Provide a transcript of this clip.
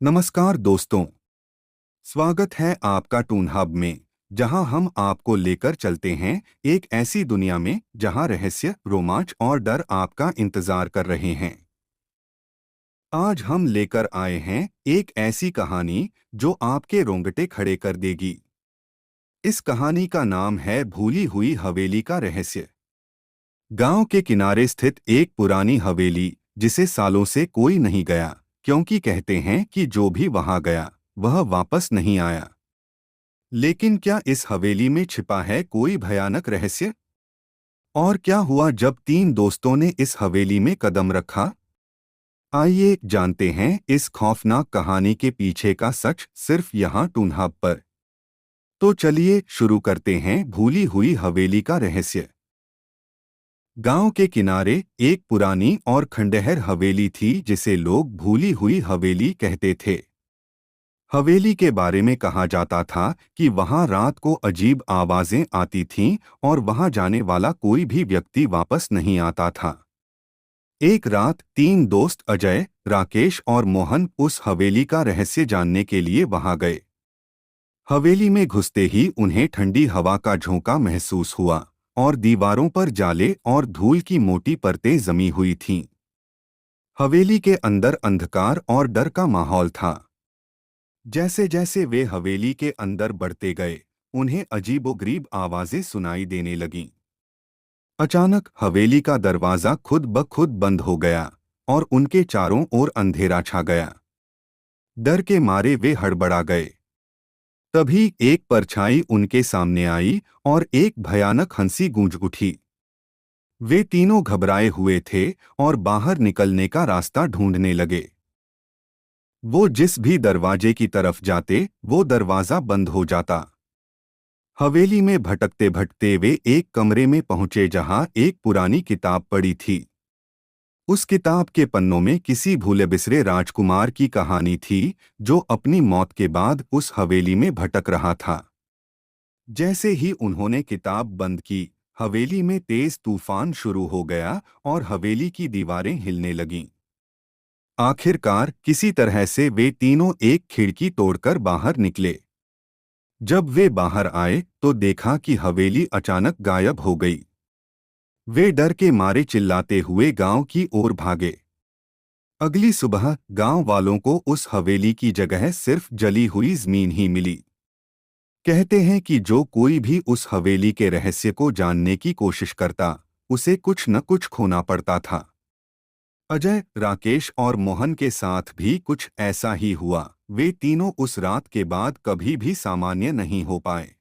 नमस्कार दोस्तों। स्वागत है आपका टून हब में, जहां हम आपको लेकर चलते हैं एक ऐसी दुनिया में जहां रहस्य, रोमांच और डर आपका इंतजार कर रहे हैं। आज हम लेकर आए हैं एक ऐसी कहानी जो आपके रोंगटे खड़े कर देगी। इस कहानी का नाम है भूली हुई हवेली का रहस्य। गांव के किनारे स्थित एक पुरानी हवेली, जिसे सालों से कोई नहीं गया, क्योंकि कहते हैं कि जो भी वहां गया वह वापस नहीं आया। लेकिन क्या इस हवेली में छिपा है कोई भयानक रहस्य? और क्या हुआ जब तीन दोस्तों ने इस हवेली में कदम रखा? आइए जानते हैं इस खौफनाक कहानी के पीछे का सच, सिर्फ यहाँ टून हब पर। तो चलिए शुरू करते हैं भूली हुई हवेली का रहस्य। गांव के किनारे एक पुरानी और खंडहर हवेली थी, जिसे लोग भूली हुई हवेली कहते थे। हवेली के बारे में कहा जाता था कि वहां रात को अजीब आवाजें आती थीं और वहां जाने वाला कोई भी व्यक्ति वापस नहीं आता था। एक रात तीन दोस्त अजय, राकेश और मोहन उस हवेली का रहस्य जानने के लिए वहां गए। हवेली में घुसते ही उन्हें ठंडी हवा का झोंका महसूस हुआ और दीवारों पर जाले और धूल की मोटी परतें जमी हुई थीं। हवेली के अंदर अंधकार और डर का माहौल था। जैसे जैसे वे हवेली के अंदर बढ़ते गए, उन्हें अजीबोगरीब आवाजें सुनाई देने लगीं। अचानक हवेली का दरवाजा खुद ब खुद बंद हो गया और उनके चारों ओर अंधेरा छा गया। डर के मारे वे हड़बड़ा गए। तभी एक परछाई उनके सामने आई और एक भयानक हंसी गूंज उठी। वे तीनों घबराए हुए थे और बाहर निकलने का रास्ता ढूंढने लगे। वो जिस भी दरवाजे की तरफ जाते, वो दरवाजा बंद हो जाता। हवेली में भटकते भटकते वे एक कमरे में पहुंचे जहां एक पुरानी किताब पड़ी थी। उस किताब के पन्नों में किसी भूले बिसरे राजकुमार की कहानी थी, जो अपनी मौत के बाद उस हवेली में भटक रहा था। जैसे ही उन्होंने किताब बंद की, हवेली में तेज तूफान शुरू हो गया और हवेली की दीवारें हिलने लगीं। आखिरकार किसी तरह से वे तीनों एक खिड़की तोड़कर बाहर निकले। जब वे बाहर आए तो देखा कि हवेली अचानक गायब हो गई। वे डर के मारे चिल्लाते हुए गांव की ओर भागे। अगली सुबह गांव वालों को उस हवेली की जगह सिर्फ जली हुई जमीन ही मिली। कहते हैं कि जो कोई भी उस हवेली के रहस्य को जानने की कोशिश करता, उसे कुछ न कुछ खोना पड़ता था। अजय, राकेश और मोहन के साथ भी कुछ ऐसा ही हुआ। वे तीनों उस रात के बाद कभी भी सामान्य नहीं हो पाए।